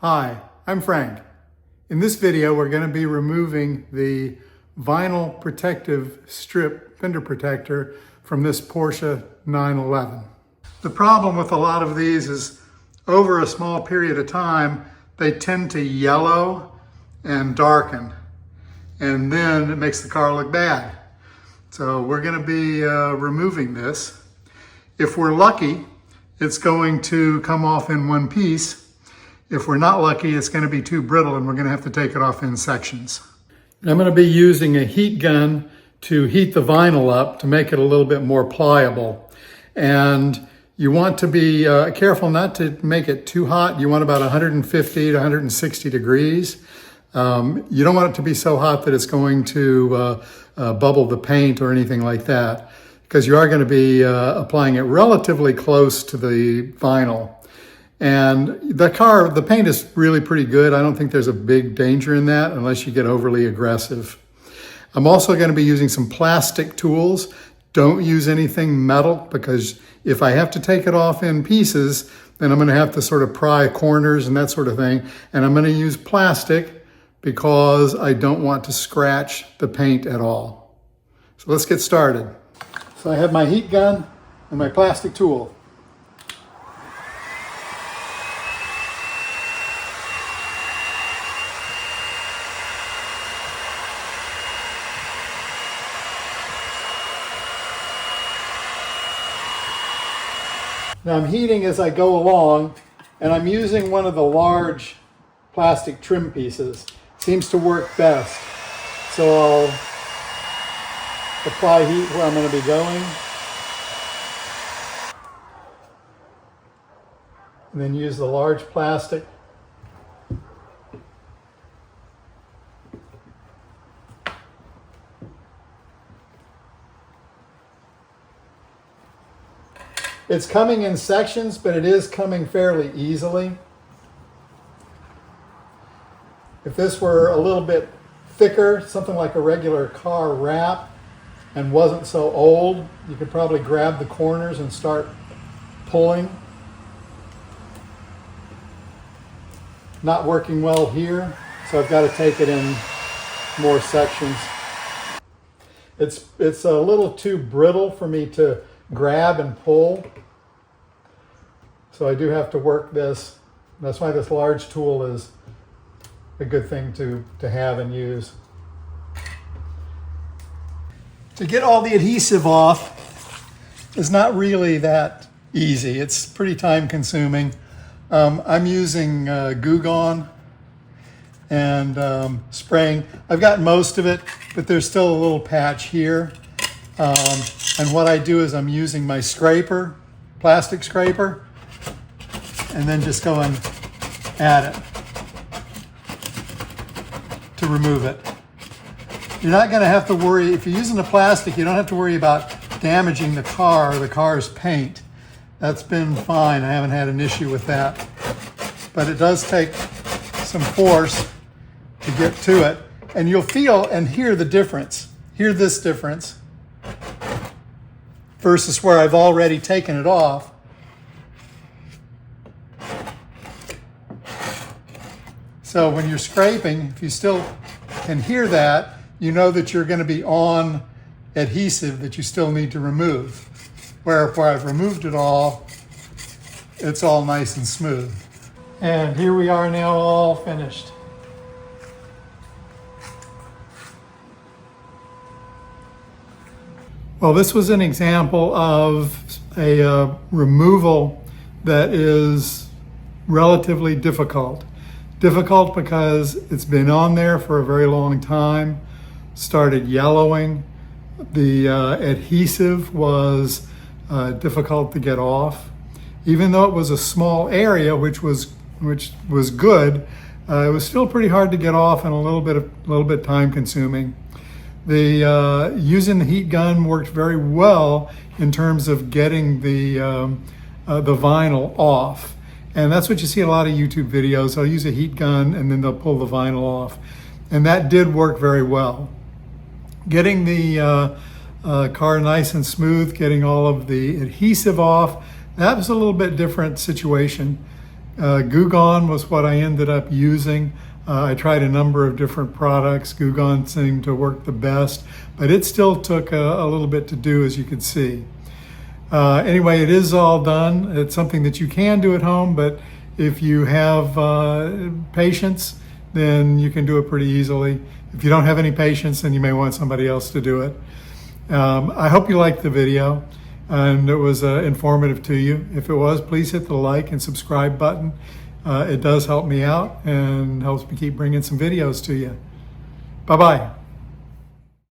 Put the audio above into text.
Hi, I'm Frank. In this video, we're going to be removing the vinyl protective strip fender protector from this Porsche 911. The problem with a lot of these is over a small period of time, they tend to yellow and darken, and then it makes the car look bad. So we're going to be removing this. If we're lucky, it's going to come off in one piece. If we're not lucky, it's going to be too brittle and we're going to have to take it off in sections. I'm going to be using a heat gun to heat the vinyl up to make it a little bit more pliable. And you want to be careful not to make it too hot. You want about 150 to 160 degrees. You don't want it to be so hot that it's going to bubble the paint or anything like that, because you are going to be applying it relatively close to the vinyl. And the paint is really pretty good. I don't think there's a big danger in that unless you get overly aggressive. I'm also going to be using some plastic tools. Don't use anything metal, because if I have to take it off in pieces, then I'm going to have to sort of pry corners and that sort of thing. And I'm going to use plastic because I don't want to scratch the paint at all. So let's get started. So I have my heat gun and my plastic tool. Now I'm heating as I go along, and I'm using one of the large plastic trim pieces. Seems to work best. So I'll apply heat where I'm going to be going. And then use the large plastic. It's coming in sections, but it is coming fairly easily. If this were a little bit thicker, something like a regular car wrap, and wasn't so old, you could probably grab the corners and start pulling. Not working well here, so I've got to take it in more sections. It's a little too brittle for me to grab and pull. So I do have to work this. That's why this large tool is a good thing to have and use. To get all the adhesive off is not really that easy. It's pretty time consuming. I'm using Goo Gone and spraying. I've got most of it, but there's still a little patch here. And what I do is I'm using my scraper, plastic scraper, and then just go and add it to remove it. You're not going to have to worry, if you're using the plastic, you don't have to worry about damaging the car or the car's paint. That's been fine. I haven't had an issue with that. But it does take some force to get to it. And you'll feel and hear the difference. Hear this difference versus where I've already taken it off. So when you're scraping, if you still can hear that, you know that you're going to be on adhesive that you still need to remove. Where I've removed it all, it's all nice and smooth. And here we are now, all finished. Well, this was an example of a removal that is relatively difficult. Difficult because it's been on there for a very long time, started yellowing. The adhesive was difficult to get off. Even though it was a small area, which was good, it was still pretty hard to get off and a little bit time consuming. Using the heat gun worked very well in terms of getting the vinyl off. And that's what you see in a lot of YouTube videos. They'll use a heat gun and then they'll pull the vinyl off. And that did work very well. Getting the car nice and smooth, getting all of the adhesive off, that was a little bit different situation. Goo Gone was what I ended up using. I tried a number of different products. Goo Gone seemed to work the best, but it still took a little bit to do, as you can see. Anyway, it is all done. It's something that you can do at home, but if you have patience, then you can do it pretty easily. If you don't have any patience, then you may want somebody else to do it. I hope you liked the video and it was informative to you. If it was, please hit the like and subscribe button. It does help me out and helps me keep bringing some videos to you. Bye-bye.